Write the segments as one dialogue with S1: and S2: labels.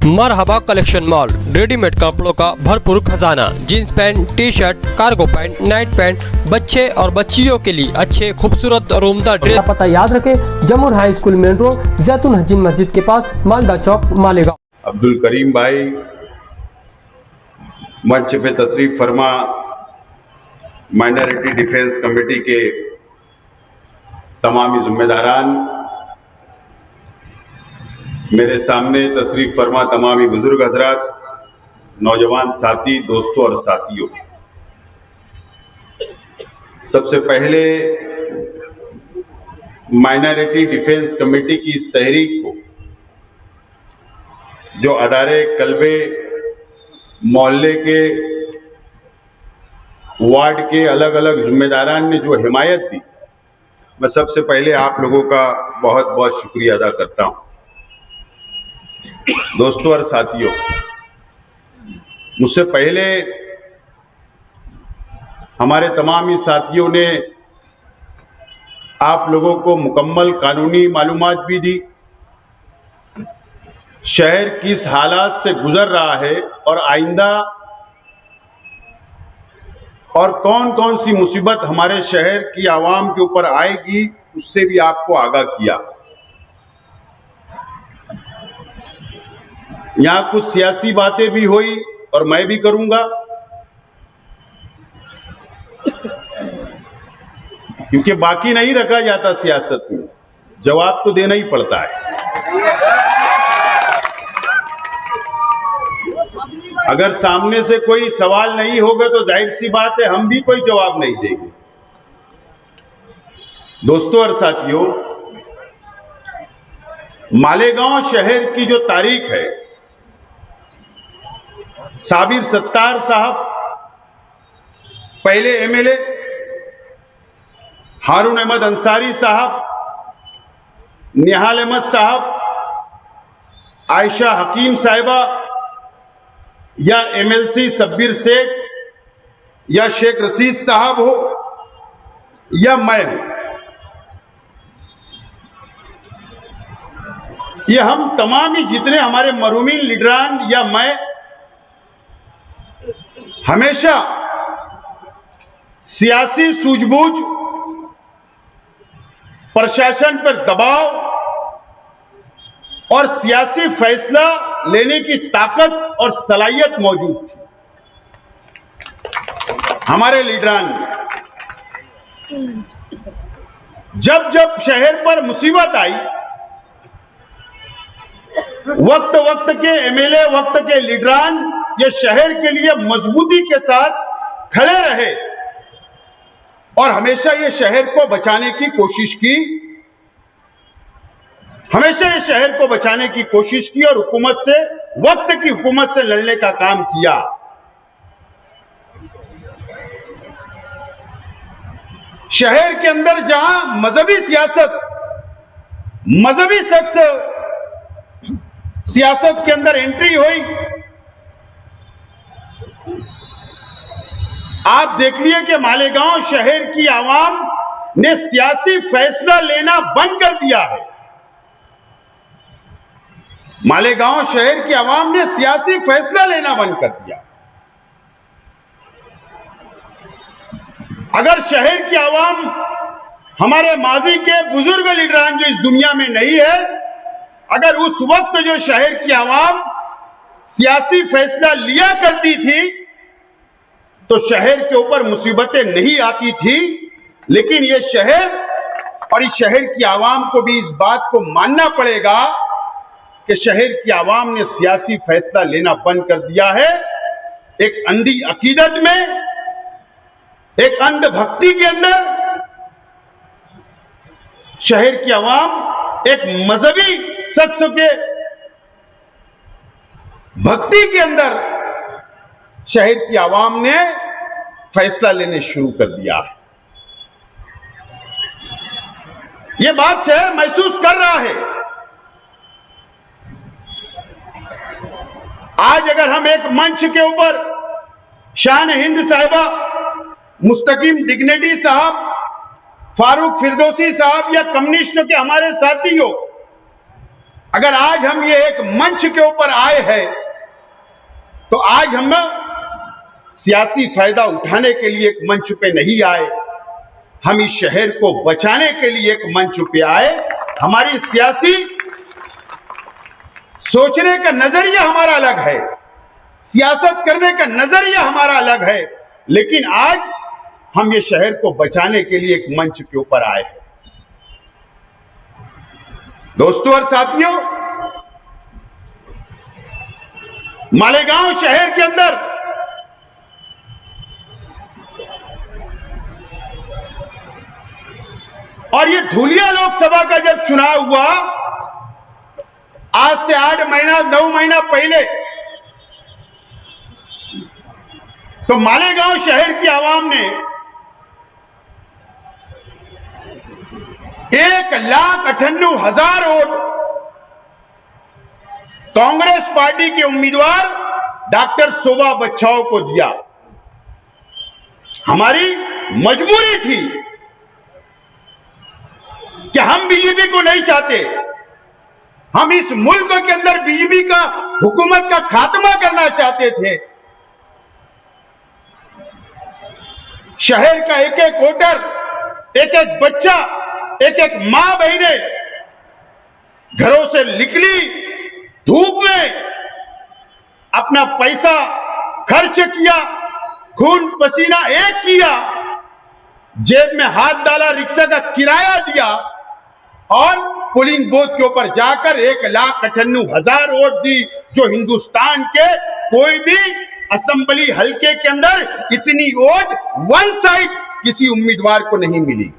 S1: मरहबा collection mall, readymade कपड़ों का भरपूर खजाना, jeans pant, T shirt, cargo pant, night pant, बच्चे और बच्चियों के लिए अच्छे खूबसूरत और उम्दा ड्रेस।
S2: पता याद रखें, जमुर हाई स्कूल मेन रोड, जैतून हजीन मस्जिद के पास, मालदा चौक, मालेगांव।
S3: अब्दुल करीम भाई, मंच पे तशरीफ फरमा माइनॉरिटी डिफेंस कमेटी के तमामी जिम्मेदारान, मेरे सामने तशरीफ फरमा तमामी बुजुर्ग हजरात, नौजवान साथी, दोस्तों और साथियों, सबसे पहले माइनॉरिटी डिफेंस कमेटी की इस तहरीक को जो अदारे कल्बे मोहल्ले के वार्ड के अलग अलग जिम्मेदारान ने जो हिमायत दी, मैं सबसे पहले आप लोगों का बहुत बहुत शुक्रिया अदा करता हूं। दोस्तों और साथियों, मुझसे पहले हमारे तमाम ही साथियों ने आप लोगों को मुकम्मल कानूनी मालूमात भी दी, शहर किस हालात से गुजर रहा है और आइंदा और कौन कौन सी मुसीबत हमारे शहर की आवाम के ऊपर आएगी, उससे भी आपको आगाह किया। यहां कुछ सियासी बातें भी हुई और मैं भी करूंगा, क्योंकि बाकी नहीं रखा जाता सियासत में, जवाब तो देना ही पड़ता है। अगर सामने से कोई सवाल नहीं होगा तो जाहिर सी बात है हम भी कोई जवाब नहीं देंगे। दोस्तों और साथियों, मालेगांव शहर की जो तारीख है, साबिर सत्तार साहब पहले एमएलए, हारून अहमद अंसारी साहब, निहाल अहमद साहब, आयशा हकीम साहिबा, या एमएलसी सब्बीर शेख, या शेख रशीद साहब हो, या मैं हूं, ये हम तमाम ही जितने हमारे मरूमीन लीडरान या मैं हमेशा सियासी सूझबूझ, प्रशासन पर दबाव और सियासी फैसला लेने की ताकत और सलाहियत मौजूद थी हमारे लीडरान में। जब जब शहर पर मुसीबत आई, वक्त वक्त के एमएलए, वक्त के लीडरान ये शहर के लिए मजबूती के साथ खड़े रहे और हमेशा ये शहर को बचाने की कोशिश की, हमेशा ये शहर को बचाने की कोशिश की और हुकूमत से, वक्त की हुकूमत से लड़ने का काम किया। शहर के अंदर जहां मजहबी सियासत, मजहबी शख्स सियासत के अंदर एंट्री हुई, आप देखिए कि मालेगांव शहर की आवाम ने सियासी फैसला लेना बंद कर दिया है। मालेगांव शहर की आवाम ने सियासी फैसला लेना बंद कर दिया। अगर शहर की आवाम हमारे माजी के बुजुर्ग लीडरान जो इस दुनिया में नहीं है, अगर उस वक्त जो शहर की आवाम सियासी फैसला लिया करती थी तो शहर के ऊपर मुसीबतें नहीं आती थी। लेकिन ये शहर और इस शहर की आवाम को भी इस बात को मानना पड़ेगा कि शहर की आवाम ने सियासी फैसला लेना बंद कर दिया है। एक अंधी अकीदत में, एक अंध भक्ति के अंदर शहर की आवाम एक मजहबी शख्स के भक्ति के अंदर शहर की आवाम ने फैसला लेने शुरू कर दिया है। यह बात शहर महसूस कर रहा है। आज अगर हम एक मंच के ऊपर शान हिंद साहिबा, मुस्तकीम डिग्नेटी साहब, फारूक फिरदौसी साहब या कम्युनिस्ट के हमारे साथियों अगर आज हम ये एक मंच के ऊपर आए हैं तो आज हम सियासी फायदा उठाने के लिए एक मंच पे नहीं आए, हम इस शहर को बचाने के लिए एक मंच पे आए। हमारी सियासी सोचने का नजरिया हमारा अलग है, सियासत करने का नजरिया हमारा अलग है, लेकिन आज हम ये शहर को बचाने के लिए एक मंच के ऊपर आए हैं। दोस्तों और साथियों, मालेगांव शहर के अंदर और ये धुलिया लोकसभा का जब चुनाव हुआ, आज से 8 महीना 9 महीना पहले, तो मालेगांव शहर की आवाम ने 1,98,000 वोट कांग्रेस पार्टी के उम्मीदवार डॉक्टर शोभा बच्छाव को दिया। हमारी मजबूरी थी कि हम बीजेपी को नहीं चाहते, हम इस मुल्क के अंदर बीजेपी का हुकूमत का खात्मा करना चाहते थे। शहर का एक एक वोटर, एक एक बच्चा, एक एक मां बहनें घरों से निकली, धूप में अपना पैसा खर्च किया, खून पसीना एक किया, जेब में हाथ डाला, रिक्शा का किराया दिया और पोलिंग बूथ के ऊपर जाकर 1,98,000 वोट दी, जो हिंदुस्तान के कोई भी असेंबली हल्के के अंदर इतनी वोट वन साइड किसी उम्मीदवार को नहीं मिली।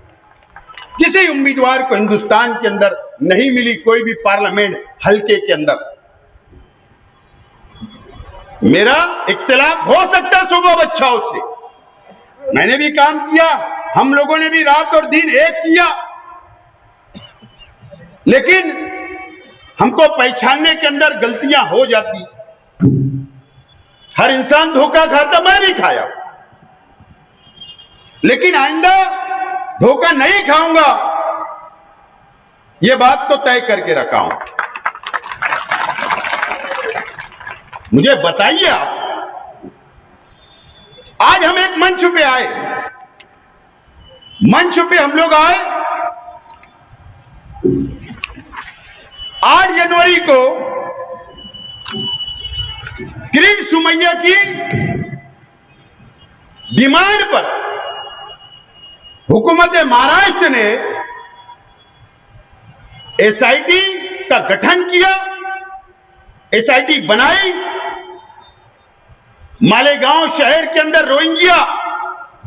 S3: किसी उम्मीदवार को हिंदुस्तान के अंदर नहीं मिली, कोई भी पार्लियामेंट हल्के के अंदर। मेरा इख्तिलाफ हो सकता शोभा बच्छाव से, मैंने भी काम किया, हम लोगों ने भी रात और दिन एक किया, लेकिन हमको पहचानने के अंदर गलतियां हो जाती। हर इंसान धोखा खाता, मैं भी खाया, लेकिन आइंदा धोखा नहीं खाऊंगा, यह बात तो तय करके रखा हूं। मुझे बताइए आप, आज हम एक मंच पे आए, मंच पे हम लोग आए 8 जनवरी को किरीट सुमैया की डिमांड पर हुकूमत महाराष्ट्र ने एसआईटी का गठन किया, एसआईटी बनाई। मालेगांव शहर के अंदर रोहिंग्या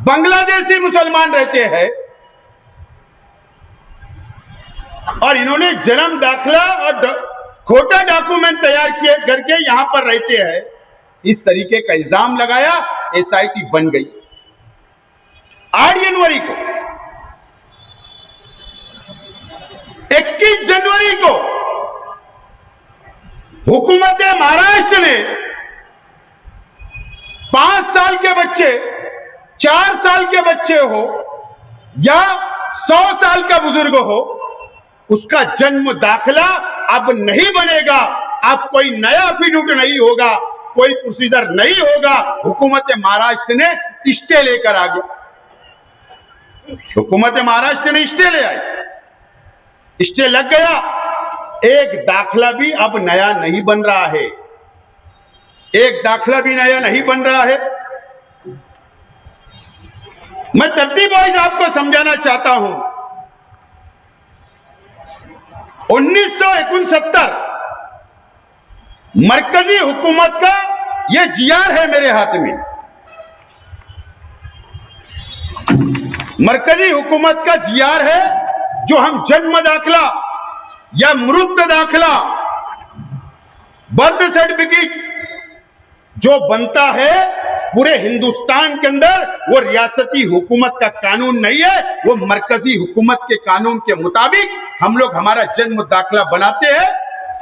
S3: बांग्लादेशी मुसलमान रहते हैं और इन्होंने जन्म दाखिला और खोटा डॉक्यूमेंट तैयार किए करके यहां पर रहते हैं, इस तरीके का इल्जाम लगाया, एसआईटी बन गई। 8 जनवरी को, 21 जनवरी को हुकूमत महाराष्ट्र ने 5 साल के बच्चे, 4 साल के बच्चे हो या 100 साल का बुजुर्ग हो, उसका जन्म दाखिला अब नहीं बनेगा, अब कोई नया एफिडेविट नहीं होगा, कोई प्रोसीजर नहीं होगा। हुकूमत महाराष्ट्र ने स्टे लेकर आ गया, हुकूमत महाराष्ट्र ने स्टे ले आई, स्टे लग गया, एक दाखिला भी अब नया नहीं बन रहा है, एक दाखिला भी नया नहीं बन रहा है। मैं तरतीब वाइज आपको समझाना चाहता हूं। 1969 मरकजी हुकूमत का यह जीआर है मेरे हाथ में, मरकजी हुकूमत का जीआर है, जो हम जन्म दाखिला या मृत्यु दाखिला, बर्थ सर्टिफिकेट जो बनता है पूरे हिंदुस्तान के अंदर, वो रियासती हुकूमत का कानून नहीं है, वो मरकजी हुकूमत के कानून के मुताबिक हम लोग हमारा जन्म दाखिला बनाते हैं।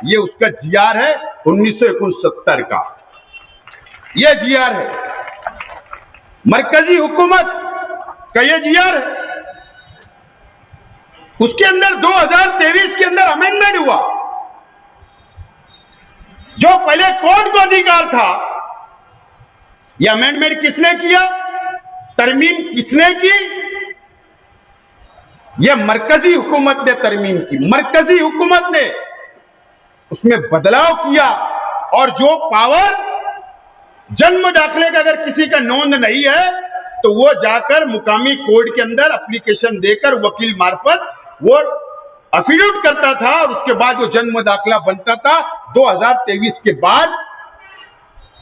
S3: ये उसका जीआर है 1969 का, ये जीआर है, मरकजी हुकूमत का ये जीआर है। उसके अंदर 2023 के अंदर अमेंडमेंट हुआ, जो पहले कोर्ट को अधिकार था, यह अमेंडमेंट किसने किया, तरमीम किसने की? यह मरकजी हुकूमत ने तरमीम की। मरकजी हुकूमत ने उसमें बदलाव किया और जो पावर जन्म दाखिले का अगर किसी का नोंद नहीं है तो वो जाकर मुकामी कोर्ट के अंदर एप्लीकेशन देकर वकील मार्फत वो एफिडेविट करता था और उसके बाद वो जन्म दाखिला बनता था। 2023 के बाद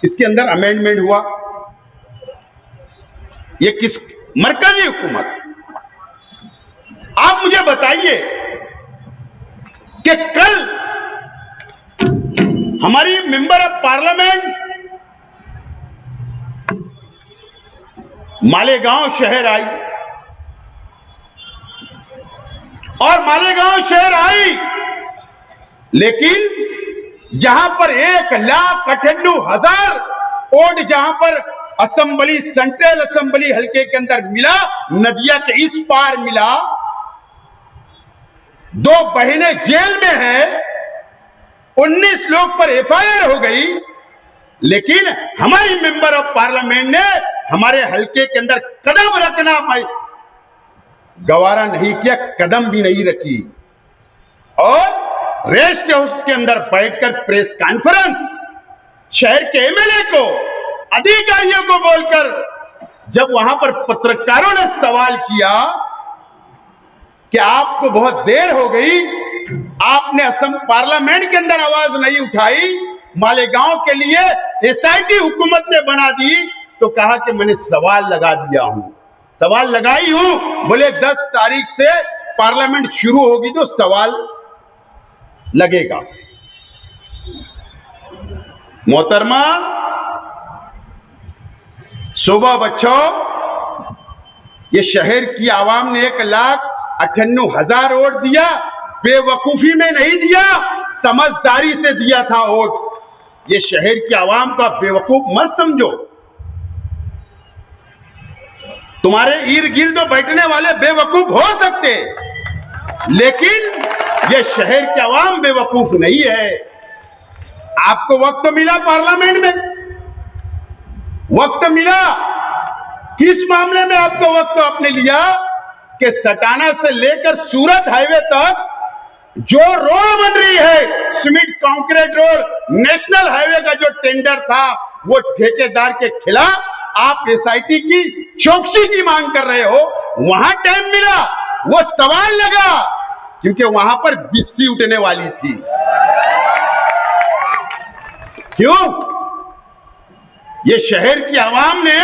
S3: इसके अंदर अमेंडमेंट हुआ। ये किस मरकजी हुकूमत? आप मुझे बताइए कि कल हमारी मेंबर ऑफ पार्लियामेंट मालेगांव शहर आई और मालेगांव शहर आई, लेकिन जहां पर 1,98,000 वोट जहां पर असेंबली सेंट्रल असेंबली हल्के के अंदर मिला, नदिया के इस पार मिला, 2 बहनें जेल में हैं, 19 लोग पर एफआईआर हो गई, लेकिन हमारी मेंबर ऑफ पार्लियामेंट ने हमारे हल्के के अंदर कदम रखना गवारा नहीं किया, कदम भी नहीं रखी और रेस्ट हाउस के अंदर बैठकर प्रेस कॉन्फ्रेंस शहर के एमएलए को, अधिकारियों को बोलकर जब वहां पर पत्रकारों ने सवाल किया कि आपको बहुत देर हो गई, आपने असम पार्लियामेंट के अंदर आवाज नहीं उठाई, मालेगांव के लिए एसआईटी हुकूमत ने बना दी, तो कहा कि मैंने सवाल लगा दिया हूं, सवाल लगाई हूं। बोले 10 तारीख से पार्लियामेंट शुरू होगी तो सवाल लगेगा। मोहतरमा, सुबह बच्चों, ये शहर की आवाम ने 1,98,000 वोट दिया, बेवकूफी में नहीं दिया, समझदारी से दिया था वोट। ये शहर की आवाम का बेवकूफ मत समझो। तुम्हारे इर्द गिर्द तो बैठने वाले बेवकूफ हो सकते, लेकिन ये शहर की आवाम बेवकूफ नहीं है। आपको वक्त मिला पार्लियामेंट में, वक्त मिला, किस मामले में आपको वक्त आपने लिया कि सटाना से लेकर सूरत हाईवे तक जो रोड बन रही है, cement concrete road, national highway का जो टेंडर था, वो ठेकेदार के खिलाफ आप एसआईटी की चौकसी की मांग कर रहे हो। वहां टाइम मिला, वो सवाल लगा, क्योंकि वहां पर बिजली उठने वाली थी। क्यों? ये शहर की आवाम ने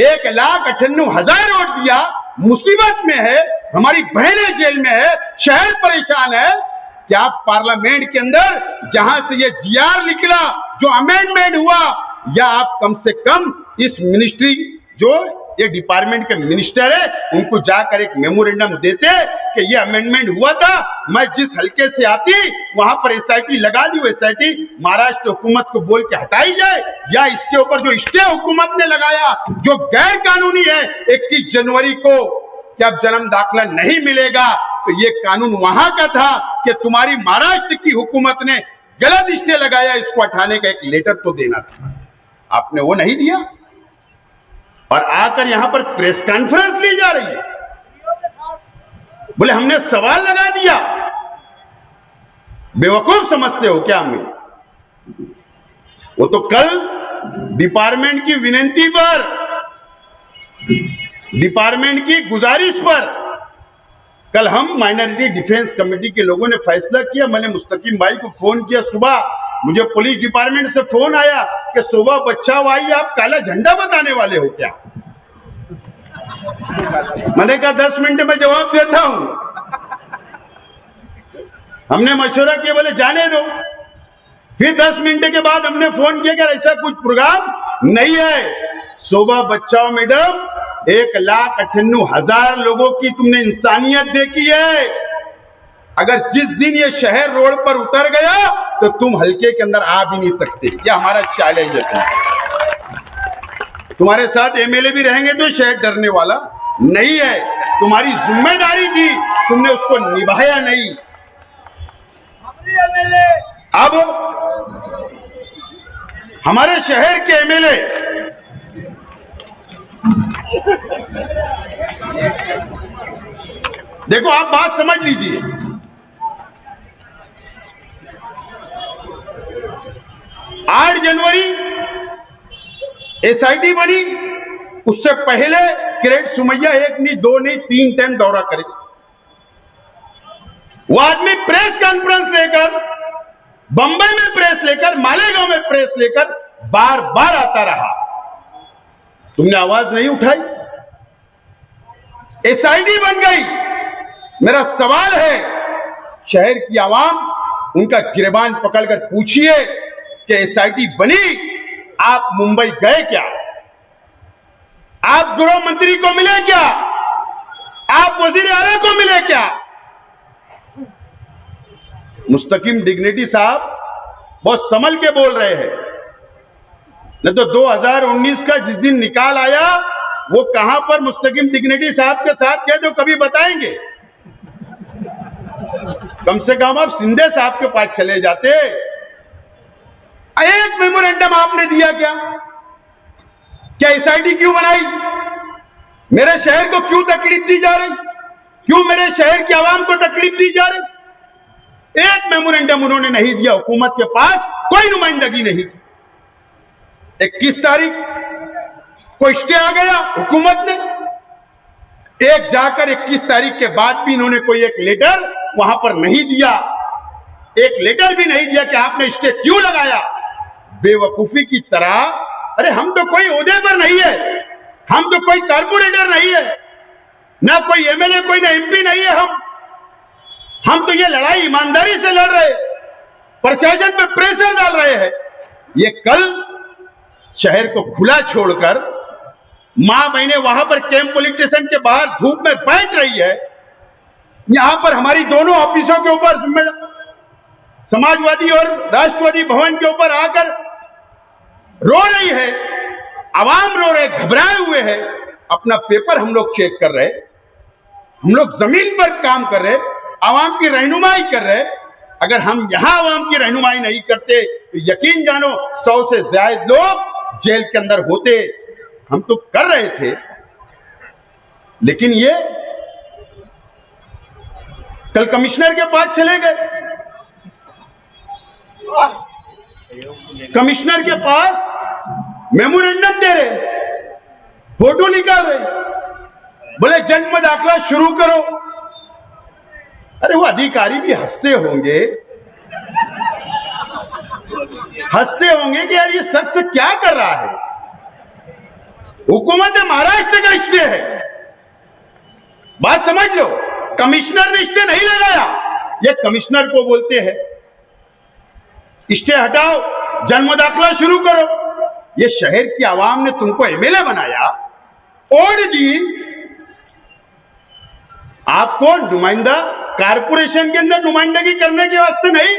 S3: 1,98,000 वोट दिया, मुसीबत में है, हमारी बहनें जेल में है, शहर परेशान है। क्या आप पार्लियामेंट के अंदर जहां से ये जीआर निकला, जो अमेंडमेंट हुआ, या आप कम से कम इस मिनिस्ट्री जो ये डिपार्टमेंट के मिनिस्टर है उनको जाकर एक मेमोरेंडम देते कि ये अमेंडमेंट हुआ था, मैं जिस हल्के से आती वहां पर एसआईटी लगा दी, वो एसआईटी महाराष्ट्र हुकूमत को बोल के हटाई जाए, या इसके ऊपर जो स्टे हुकूमत ने लगाया जो गैर कानूनी है, 21 जनवरी को जब जन्म दाखिला नहीं मिलेगा, तो ये कानून वहां का था कि तुम्हारी महाराष्ट्र की हुकूमत ने गलत स्टे लगाया, इसको हटाने का एक लेटर तो देना था, आपने वो नहीं दिया और आकर यहां पर प्रेस कॉन्फ्रेंस ली जा रही है। बोले हमने सवाल लगा दिया। बेवकूफ समझते हो क्या हमें? वो तो कल डिपार्टमेंट की विनती पर, डिपार्टमेंट की गुजारिश पर कल हम माइनॉरिटी डिफेंस कमेटी के लोगों ने फैसला किया। मैंने मुस्तकीम भाई को फोन किया, सुबह मुझे पुलिस डिपार्टमेंट से फोन आया कि सुबह बच्चा भाई आप काला झंडा बताने वाले हो क्या? मैंने कहा 10 मिनट में जवाब देता हूं। हमने मशवरा किया, बोले जाने दो। फिर 10 मिनट के बाद हमने फोन किया कि ऐसा कुछ प्रोग्राम नहीं है। सुबह बच्चाओ मैडम, 1,98,000 लोगों की तुमने इंसानियत देखी है। अगर जिस दिन ये शहर रोड पर उतर गया तो तुम हल्के के अंदर आ भी नहीं सकते। यह हमारा चैलेंज है। तुम्हारे साथ एमएलए भी रहेंगे तो शहर डरने वाला नहीं है। तुम्हारी जिम्मेदारी थी, तुमने उसको निभाया नहीं। अब हमारे शहर के एमएलए देखो, आप बात समझ लीजिए। 8 जनवरी एसआईटी बनी, उससे पहले किरेट सुमैया 1 नहीं 2 नहीं 3 टाइम दौरा करे। वो आदमी प्रेस कॉन्फ्रेंस लेकर, बंबई में प्रेस लेकर, मालेगांव में प्रेस लेकर बार बार आता रहा। तुमने आवाज नहीं उठाई। एसआईटी बन गई। मेरा सवाल है, शहर की आवाम, उनका गिरबान पकड़कर पूछिए कि एसआईटी बनी, आप मुंबई गए क्या? आप गृह मंत्री को मिले क्या? आप वजीर आला को मिले क्या? मुस्तकीम डिग्निटी साहब बहुत संभल के बोल रहे हैं, नहीं तो 2019 का जिस दिन निकाल आया, वो कहां पर मुस्तकीम डिग्निटी साहब के साथ गए, जो कभी बताएंगे। कम से कम आप शिंदे साहब के पास चले जाते। एक मेमोरेंडम आपने दिया क्या? क्या एसआईटी क्यों बनाई? मेरे शहर को क्यों तकलीफ दी जा रही? क्यों मेरे शहर की आवाम को तकलीफ दी जा रही? एक मेमोरेंडम उन्होंने नहीं दिया। हुकूमत के पास कोई नुमाइंदगी नहीं। 21 तारीख को स्टे आ गया हुकूमत ने। एक जाकर 21 तारीख के बाद भी इन्होंने कोई एक लेटर वहां पर नहीं दिया। एक लेटर भी नहीं दिया कि आपने स्टे क्यों लगाया। बेवकूफी की तरह, अरे हम तो कोई ओहदे पर नहीं है, हम तो कोई कारपोरेटर नहीं है, ना कोई एमएलए, कोई ना एमपी नहीं है। हम तो ये लड़ाई ईमानदारी से लड़ रहे, प्रशासन पे प्रेशर डाल रहे हैं। ये कल शहर को खुला छोड़कर मां बहने वहां पर कैंप पुलिस स्टेशन के बाहर धूप में बैठ रही है। यहां पर हमारी दोनों ऑफिसों के ऊपर समाजवादी और राष्ट्रवादी भवन के ऊपर आकर रो रही है। आवाम रो रहे, घबराए हुए हैं। अपना पेपर हम लोग चेक कर रहे, हम लोग जमीन पर काम कर रहे, आवाम की रहनुमाई कर रहे। अगर हम यहां आवाम की रहनुमाई नहीं करते तो यकीन जानो 100 से ज्यादा लोग जेल के अंदर होते। हम तो कर रहे थे, लेकिन ये कल कमिश्नर के पास चले गए। कमिश्नर के पास मेमोरेंडम दे रहे, फोटो निकाल रहे, बोले जन्म दाखला शुरू करो। अरे वो अधिकारी भी हंसते होंगे, कि यार ये शख्स क्या कर रहा है। हुकूमत महाराष्ट्र का स्टे है, बात समझ लो। कमिश्नर ने स्टे नहीं लगाया, ये कमिश्नर को बोलते हैं स्टे हटाओ, जन्म दाखला शुरू करो। ये शहर की आवाम ने तुमको एमएलए बनाया और जी आपको नुमाइंदा कारपोरेशन के अंदर नुमाइंदगी करने के वास्ते नहीं,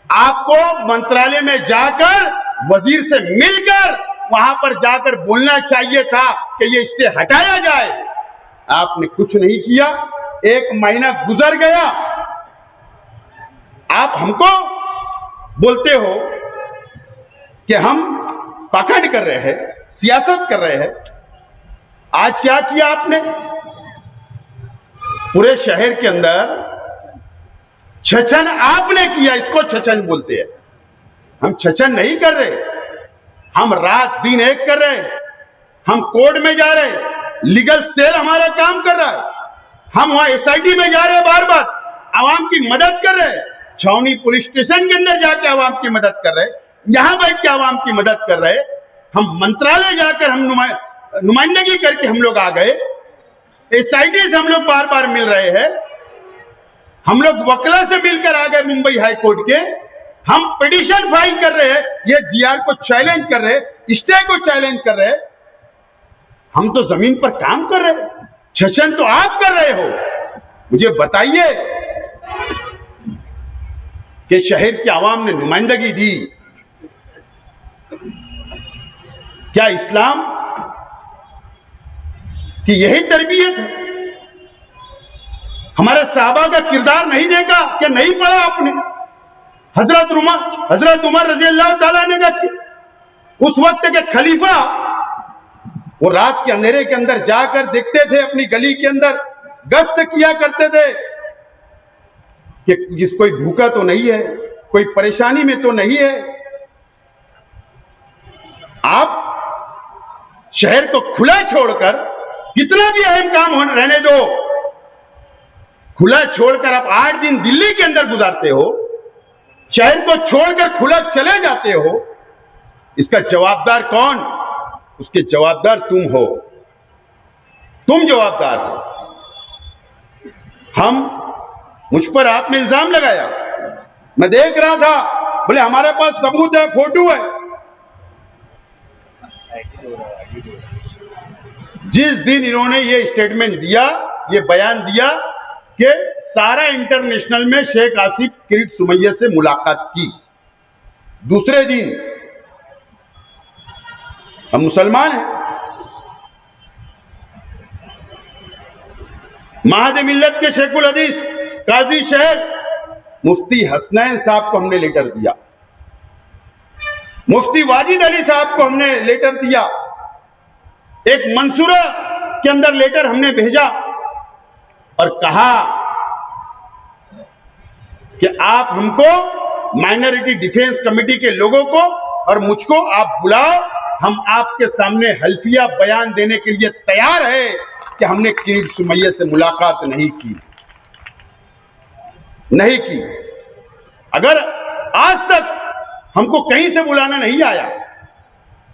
S3: आपको मंत्रालय में जाकर वजीर से मिलकर वहां पर जाकर बोलना चाहिए था कि ये स्टे हटाया जाए। आपने कुछ नहीं किया। 1 महीना गुजर गया, आप हमको बोलते हो कि हम पाखंड कर रहे हैं, सियासत कर रहे हैं। आज क्या किया आपने? पूरे शहर के अंदर छछन आपने किया, इसको छछन बोलते हैं। हम छछन नहीं कर रहे, हम रात दिन एक कर रहे हैं। हम कोर्ट में जा रहे हैं, लीगल सेल हमारा काम कर रहा है। हम वहां एसआईटी में जा रहे हैं, बार बार आवाम की मदद कर रहे हैं। छावनी पुलिस स्टेशन के अंदर जाके आवाम की मदद कर रहे हैं, यहां बैठ के आवाम की मदद कर रहे हैं। हम मंत्रालय जाकर हम नुमाइंदगी करके हम लोग आ गए। एसआईटी से हम लोग बार बार मिल रहे हैं। हम लोग वकला से मिलकर आ गए मुंबई हाई कोर्ट के। हम पिटीशन फाइल कर रहे हैं, ये जीआर को चैलेंज कर रहे हैं, स्टे को चैलेंज कर रहे हैं। हम तो जमीन पर काम कर रहे हैं, छछन तो आप कर रहे हो। मुझे बताइए कि शहर की आवाम ने नुमाइंदगी दी, क्या इस्लाम की यही तरबियत है? हमारे साहबा का किरदार नहीं देखा क्या? नहीं पढ़ा आपने? हजरत उमर रजी अल्लाह तआला ने का उस वक्त के खलीफा वो रात के अंधेरे के अंदर जाकर देखते थे, अपनी गली के अंदर गश्त किया करते थे कि कोई भूखा तो नहीं है, कोई परेशानी में तो नहीं है। आप शहर को खुला छोड़कर, कितना भी अहम काम हो रहने दो, खुला छोड़कर आप 8 दिन दिल्ली के अंदर गुजारते हो, शहर को छोड़कर खुला चले जाते हो। इसका जवाबदार कौन? उसके जवाबदार तुम हो, तुम जवाबदार हो। मुझ पर आपने इल्जाम लगाया, मैं देख रहा था, बोले हमारे पास सबूत है, फोटो है। जिस दिन इन्होंने ये स्टेटमेंट दिया, ये बयान दिया कि सारा इंटरनेशनल में शेख आसिफ किरीट सुमैया से मुलाकात की, दूसरे दिन हम मुसलमान हैं, महाद मिल्लत के शेखुल हदीस काजी शेख मुफ्ती हसनैन साहब को हमने लेटर दिया, मुफ्ती वाजिद अली साहब को हमने लेटर दिया, एक मंसूरा के अंदर लेटर हमने भेजा और कहा कि आप हमको, माइनॉरिटी डिफेंस कमेटी के लोगों को और मुझको आप बुलाओ, हम आपके सामने हल्फिया बयान देने के लिए तैयार है कि हमने किरीट सुमैया से मुलाकात नहीं की। अगर आज तक हमको कहीं से बुलाना नहीं आया,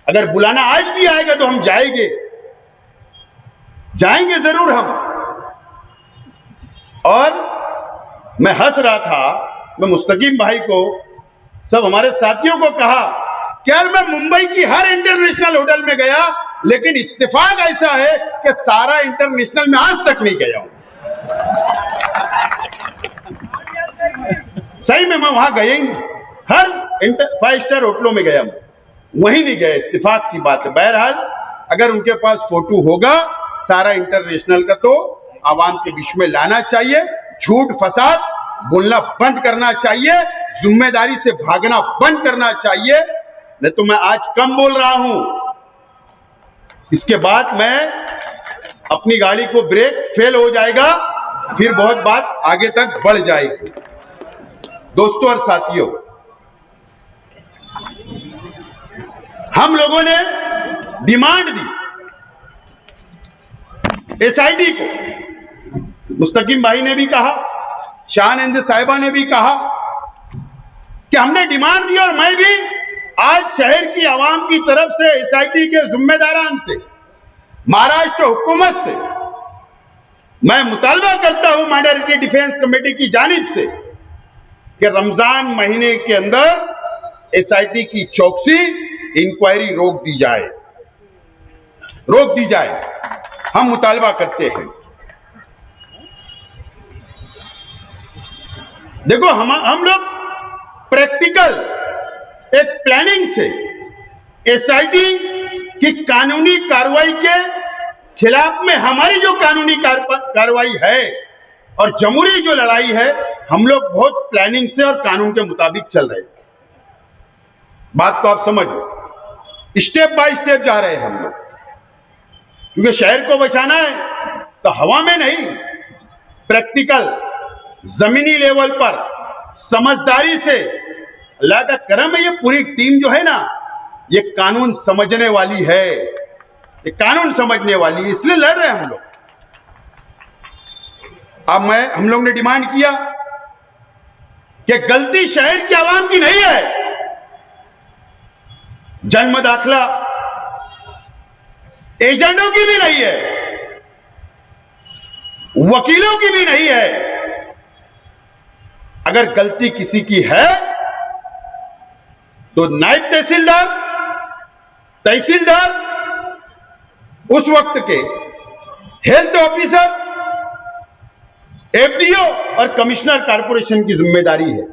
S3: अगर बुलाना आज भी आएगा तो हम जाएंगे जरूर हम। और मैं हंस रहा था, मैं मुस्तकीम भाई को, सब हमारे साथियों को कहा कि यार मैं मुंबई की हर इंटरनेशनल होटल में गया, लेकिन इत्तेफाक ऐसा है कि सारा इंटरनेशनल में आज तक नहीं गया हूं। सही में मैं वहां गया ही नहीं, हर 5 स्टार होटलों में गया, वहीं नहीं गया, इत्तेफाक की बात है। बहरहाल अगर उनके पास फोटो होगा सारा इंटरनेशनल का, तो आवाम के बीच में लाना चाहिए, झूठ फसाद बोलना बंद करना चाहिए, जिम्मेदारी से भागना बंद करना चाहिए। नहीं तो मैं आज कम बोल रहा हूं, इसके बाद मैं अपनी गाड़ी को ब्रेक फेल हो जाएगा, फिर बहुत बात आगे तक बढ़ जाएगी। दोस्तों और साथियों, हम लोगों ने डिमांड दी एसआईटी को, मुस्तकीम भाई ने भी कहा, शाहनंद साहिबा ने भी कहा कि हमने डिमांड दी, और मैं भी आज शहर की आवाम की तरफ से एसआईटी के जिम्मेदारान से, महाराष्ट्र हुकूमत से मैं मुतालबा करता हूं, माइनॉरिटी डिफेंस कमेटी की जानिब से, कि रमजान महीने के अंदर एसआईटी की चौकसी, इंक्वायरी रोक दी जाए। हम मुतालबा करते हैं। देखो हम लोग प्रैक्टिकल एक प्लानिंग से एसआईटी की कानूनी कार्रवाई के खिलाफ में हमारी जो कानूनी कार्रवाई है और जमहूरी जो लड़ाई है, हम लोग बहुत प्लानिंग से और कानून के मुताबिक चल रहे हैं। बात को आप समझो, स्टेप बाय स्टेप जा रहे हैं हम लोग, क्योंकि शहर को बचाना है तो हवा में नहीं, प्रैक्टिकल जमीनी लेवल पर समझदारी से। अल्लाह का करम है, ये पूरी टीम जो है ना, ये कानून समझने वाली है, ये कानून समझने वाली है, इसलिए लड़ रहे हैं हम लोग। अब हम लोग ने डिमांड किया कि गलती शहर की आवाम की नहीं है, जन्म दाखला एजेंटों की भी नहीं है, वकीलों की भी नहीं है। अगर गलती किसी की है तो नायब तहसीलदार, उस वक्त के हेल्थ ऑफिसर, एफडीओ और कमिश्नर कारपोरेशन की जिम्मेदारी है।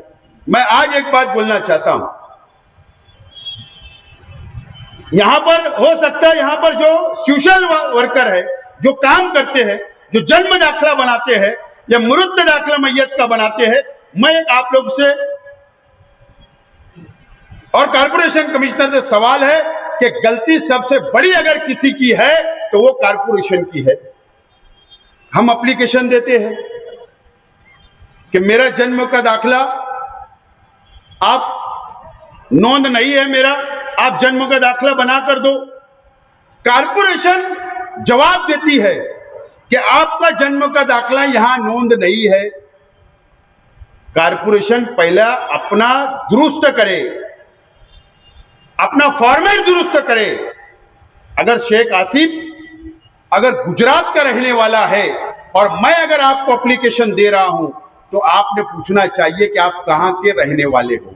S3: मैं आज एक बात बोलना चाहता हूं, यहां पर हो सकता है, यहां पर जो सोशल वर्कर है, जो काम करते हैं, जो जन्म दाखला बनाते हैं या मुरुद्द दाखला मैयत का बनाते हैं, मैं एक आप लोग से और कारपोरेशन कमिश्नर से सवाल है कि गलती सबसे बड़ी अगर किसी की है तो वो कारपोरेशन की है। हम एप्लीकेशन देते हैं कि मेरा जन्म का दाखला आप नोंद नहीं है मेरा, आप जन्म का दाखला बना कर दो। कारपोरेशन जवाब देती है कि आपका जन्म का दाखला यहां नोंद नहीं है। कारपोरेशन पहला अपना दुरुस्त करे, अपना फॉर्मेट दुरुस्त करे। अगर शेख आसिफ अगर गुजरात का रहने वाला है और मैं अगर आपको एप्लीकेशन दे रहा हूं तो आपने पूछना चाहिए कि आप कहां के रहने वाले हो,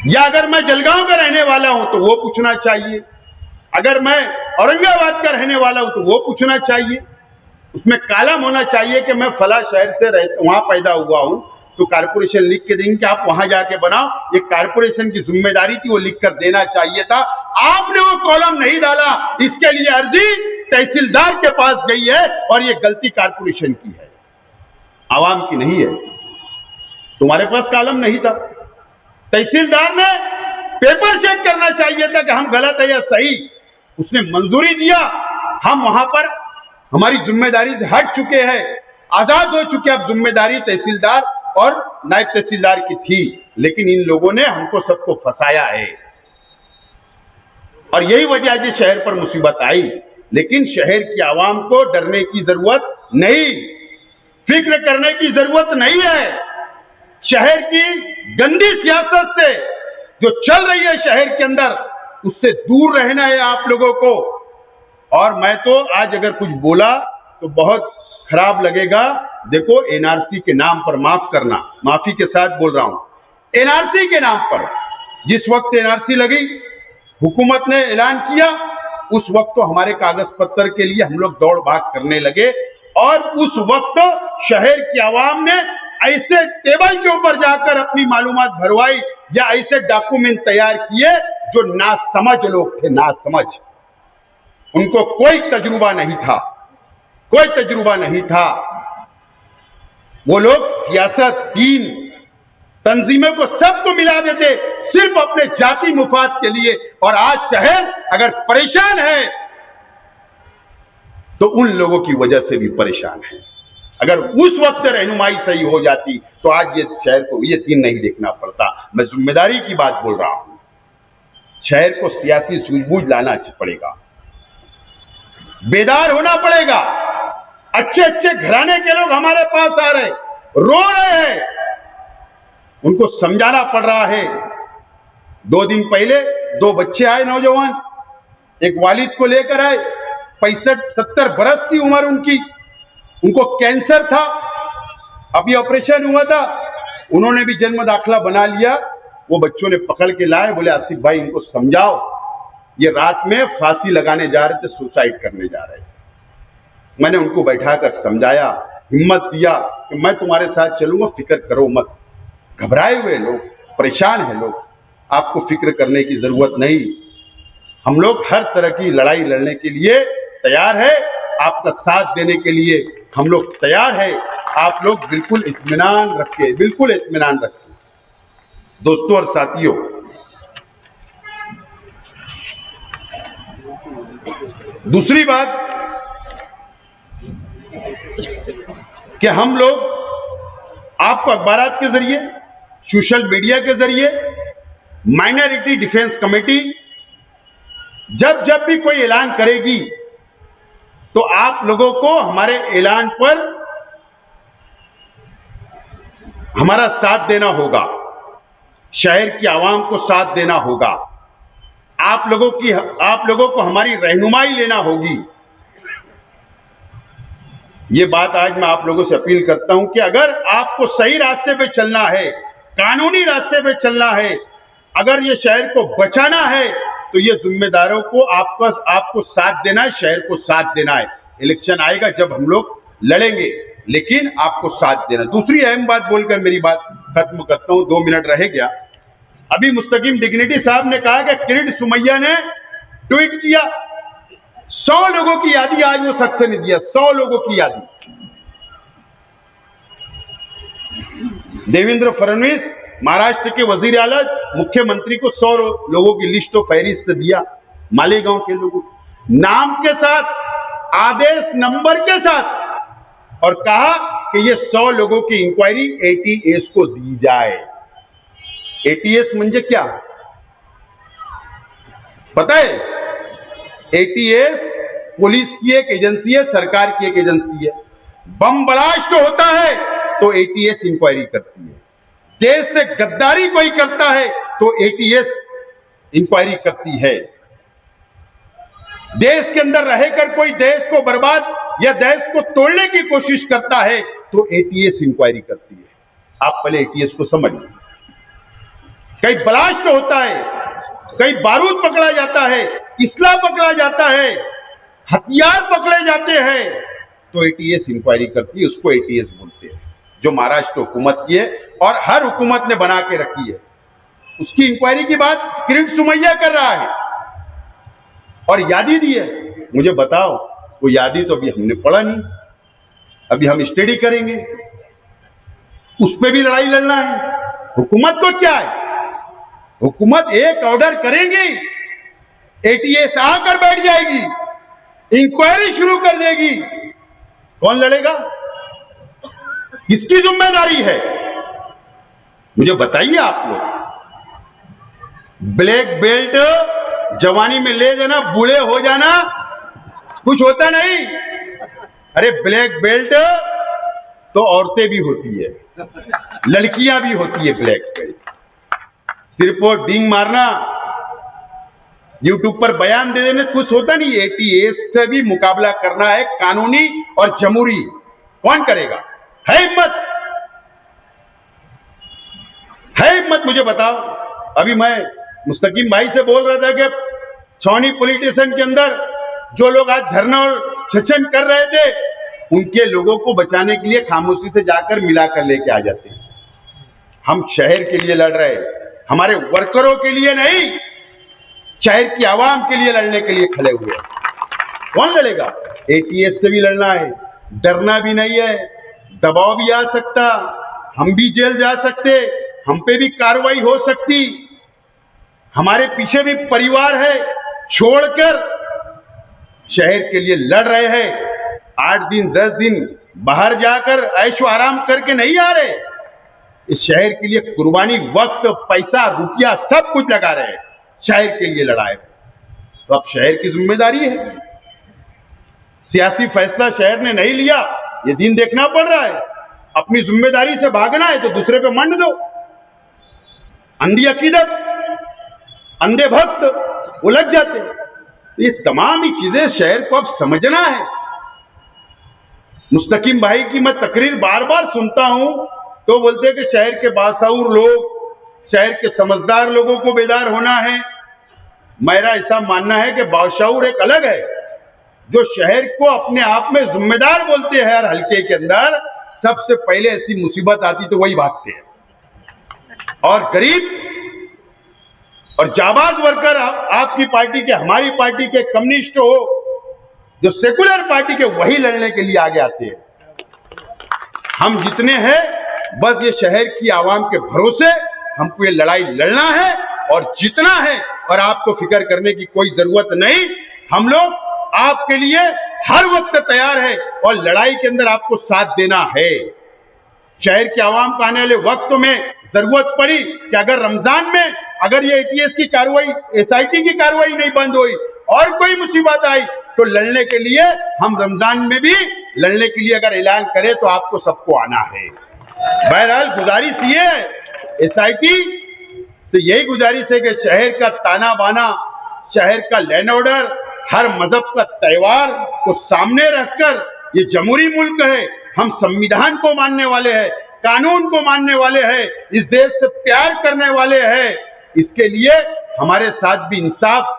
S3: या अगर मैं जलगांव का रहने वाला हूं तो वो पूछना चाहिए, अगर मैं औरंगाबाद का रहने वाला हूं तो वो पूछना चाहिए। उसमें कालम होना चाहिए कि मैं फला शहर से वहां पैदा हुआ हूं, तो कारपोरेशन लिख के देंगे कि आप वहां जाके बनाओ। ये कारपोरेशन की जिम्मेदारी थी, वो लिख कर देना चाहिए था। आपने वो कॉलम नहीं डाला, इसके लिए अर्जी तहसीलदार के पास गई है और ये गलती कारपोरेशन की है, आवाम की नहीं है। तुम्हारे पास कॉलम नहीं था, तहसीलदार ने पेपर चेक करना चाहिए था कि हम गलत है या सही। उसने मंजूरी दिया, हम वहां पर हमारी जिम्मेदारी से हट चुके हैं, आजाद हो चुके। अब जिम्मेदारी तहसीलदार और नायब तहसीलदार की थी, लेकिन इन लोगों ने हमको सबको फंसाया है और यही वजह है कि शहर पर मुसीबत आई। लेकिन शहर की आवाम को डरने की जरूरत नहीं, फिक्र करने की जरूरत नहीं है। शहर की गंदी सियासत से जो चल रही है शहर के अंदर, उससे दूर रहना है आप लोगों को। और मैं तो आज अगर कुछ बोला तो बहुत खराब लगेगा। देखो, एनआरसी के नाम पर, माफ करना, माफी के साथ बोल रहा हूं, एनआरसी के नाम पर जिस वक्त एनआरसी लगी, हुकूमत ने ऐलान किया, उस वक्त तो हमारे कागज पत्र के लिए हम लोग दौड़ भाग करने लगे। और उस वक्त शहर की आवाम ने ऐसे टेबल के ऊपर जाकर अपनी मालूमात भरवाई या ऐसे डॉक्यूमेंट तैयार किए जो नासमझ लोग थे, नासमझ। उनको कोई तजुर्बा नहीं था, कोई तजुर्बा नहीं था। वो लोग सियासत, दीन, तंजीमों को सबको मिला देते सिर्फ अपने जाति मुफाद के लिए। और आज शहर अगर परेशान है तो उन लोगों की वजह से भी परेशान है। अगर उस वक्त रहनुमाई सही हो जाती तो आज ये शहर को ये दिन नहीं देखना पड़ता। मैं जिम्मेदारी की बात बोल रहा हूं, शहर को सियासी सूझबूझ लाना पड़ेगा, बेदार होना पड़ेगा। अच्छे अच्छे घराने के लोग हमारे पास आ रहे, रो रहे हैं, उनको समझाना पड़ रहा है। 2 दिन पहले 2 बच्चे आए, नौजवान, एक वालिद को लेकर आए, 65-70 बरस की उम्र उनकी, उनको कैंसर था, अभी ऑपरेशन हुआ था, उन्होंने भी जन्म दाखला बना लिया। वो बच्चों ने पकड़ के लाए, बोले आसिफ भाई इनको समझाओ, ये रात में फांसी लगाने जा रहे थे, सुसाइड करने जा रहे थे। मैंने उनको बैठाकर समझाया, हिम्मत दिया कि मैं तुम्हारे साथ चलूंगा, फिक्र करो मत। घबराए हुए लोग, परेशान हैं लोग, आपको फिक्र करने की जरूरत नहीं। हम लोग हर तरह की लड़ाई लड़ने के लिए तैयार है, आपका साथ देने के लिए हम लोग तैयार है। आप लोग बिल्कुल इत्मीनान रखिए, बिल्कुल इत्मीनान रखिए। दोस्तों और साथियों, दूसरी बात कि हम लोग आपको अखबारात के जरिए, सोशल मीडिया के जरिए, माइनॉरिटी डिफेंस कमेटी जब जब भी कोई ऐलान करेगी तो आप लोगों को हमारे ऐलान पर हमारा साथ देना होगा, शहर की आवाम को साथ देना होगा, आप लोगों को हमारी रहनुमाई लेना होगी। ये बात आज मैं आप लोगों से अपील करता हूं कि अगर आपको सही रास्ते पे चलना है, कानूनी रास्ते पे चलना है, अगर ये शहर को बचाना है तो ये जिम्मेदारों को आपको साथ देना है, शहर को साथ देना है। इलेक्शन आएगा जब हम लोग लड़ेंगे, लेकिन आपको साथ देना। दूसरी अहम बात बोलकर मेरी बात खत्म करता हूं, 2 मिनट रह गया। अभी मुस्तकीम डिग्निटी साहब ने कहा कि किरीट सुमैया ने ट्वीट किया, 100 लोगों की यादी आज वो शख्स ने दिया, 100 लोगों की यादी। देवेंद्र फडणवीस महाराष्ट्र के वजीर आला मुख्यमंत्री को 100 लोगों की लिस्ट और फहरिस्त दिया, मालेगांव के लोगों नाम के साथ, आदेश नंबर के साथ, और कहा कि ये 100 लोगों की इंक्वायरी एटीएस को दी जाए। एटीएस म्हणजे क्या पता है? एटीएस पुलिस की एक एजेंसी है, सरकार की एक एजेंसी है। बम ब्लास्ट होता है तो एटीएस इंक्वायरी करती है, देश से गद्दारी कोई करता है तो एटीएस इंक्वायरी करती है, देश के अंदर रहकर कोई देश को बर्बाद या देश को तोड़ने की कोशिश करता है तो एटीएस इंक्वायरी करती है। आप पहले एटीएस को समझिए। कहीं ब्लास्ट होता है, कहीं बारूद पकड़ा जाता है, इसला पकड़ा जाता है, हथियार पकड़े जाते हैं तो एटीएस इंक्वायरी करती है, उसको एटीएस बोलते हैं, जो महाराष्ट्र हुकूमत की है और हर हुकूमत ने बना के रखी है। उसकी इंक्वायरी की बात किरीट सोमैया कर रहा है और यादी दी है। मुझे बताओ, वो यादी तो अभी हमने पढ़ा नहीं, अभी हम स्टडी करेंगे, उस पर भी लड़ाई लड़ना है। हुकूमत को क्या है, हुकूमत एक ऑर्डर करेंगी, एटीएस आकर बैठ जाएगी, इंक्वायरी शुरू कर देगी, कौन लड़ेगा? किसकी जिम्मेदारी है? मुझे बताइए आप लोग। ब्लैक बेल्ट जवानी में ले जाना, बूढ़े हो जाना कुछ होता नहीं। अरे ब्लैक बेल्ट तो औरतें भी होती है, लड़कियां भी होती है ब्लैक बेल्ट। सिर पर डींग मारना, यूट्यूब पर बयान दे देने कुछ होता नहीं। एटीएस से भी मुकाबला करना है, कानूनी और जमहूरी, कौन करेगा? है हिम्मत? है हिम्मत? मुझे बताओ। अभी मैं मुस्तकीम भाई से बोल रहा था कि छावनी पुलिस स्टेशन के अंदर जो लोग आज धरना और सत्संग कर रहे थे, उनके लोगों को बचाने के लिए खामोशी से जाकर मिलाकर लेके आ जाते हैं। हम शहर के लिए लड़ रहे हैं, हमारे वर्करों के लिए नहीं, शहर की आवाम के लिए लड़ने के लिए खड़े हुए हैं। कौन लड़ेगा? एटीएस से भी लड़ना है, डरना भी नहीं है, दबाव भी आ सकता, हम भी जेल जा सकते, हम पे भी कार्रवाई हो सकती, हमारे पीछे भी परिवार है, छोड़कर शहर के लिए लड़ रहे हैं। 8 दिन 10 दिन बाहर जाकर ऐशो आराम करके नहीं आ रहे, इस शहर के लिए कुर्बानी, वक्त, पैसा, रुपया सब कुछ लगा रहे हैं, शहर के लिए लड़ाए। तो अब शहर की जिम्मेदारी है। सियासी फैसला शहर ने नहीं लिया, ये दिन देखना पड़ रहा है। अपनी जिम्मेदारी से भागना है तो दूसरे पे मंड दो। अंधी अकीदत, अंधे भक्त उलझ जाते। ये तमाम ही चीजें शहर को अब समझना है। मुस्तकीम भाई की मैं तकरीर बार बार सुनता हूं तो बोलते हैं कि शहर के बासाउर लोग, शहर के समझदार लोगों को बेदार होना है। मेरा ऐसा मानना है कि बाशाउर एक अलग है, जो शहर को अपने आप में जिम्मेदार बोलते हैं। हर हल्के के अंदर सबसे पहले ऐसी मुसीबत आती तो वही भागते हैं, और गरीब और जाबाज वर्कर आपकी पार्टी के, हमारी पार्टी के, कम्युनिस्ट हो, जो सेकुलर पार्टी के, वही लड़ने के लिए आगे आते हैं। हम जितने हैं बस ये शहर की आवाम के भरोसे हमको ये लड़ाई लड़ना है और जीतना है, और आपको फिक्र करने की कोई जरूरत नहीं। हम लोग आपके लिए हर वक्त तैयार है और लड़ाई के अंदर आपको साथ देना है। शहर की आवाम को आने वाले वक्त में जरूरत पड़ी कि अगर रमजान में अगर ये एटीएस की कार्रवाई, एसआईटी की कार्रवाई नहीं बंद हुई और कोई मुसीबत आई तो लड़ने के लिए, हम रमजान में भी लड़ने के लिए अगर ऐलान करें तो आपको सबको आना है। बहरहाल गुजारिश ये है एसआईटी तो यही गुजारिश है कि शहर का ताना बाना, शहर का लैंड ऑर्डर, हर मजहब का त्योहार को सामने रखकर, ये जमहूरी मुल्क है, हम संविधान को मानने वाले हैं, कानून को मानने वाले हैं, इस देश से प्यार करने वाले हैं। इसके लिए हमारे साथ भी इंसाफ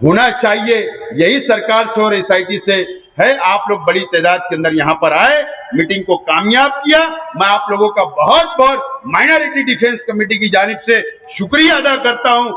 S3: होना चाहिए। यही सरकार से और एसआईटी से है। आप लोग बड़ी तादाद के अंदर यहां पर आए, मीटिंग को कामयाब किया। मैं आप लोगों का बहुत बहुत माइनॉरिटी डिफेंस कमेटी की जानिब से शुक्रिया अदा करता हूं।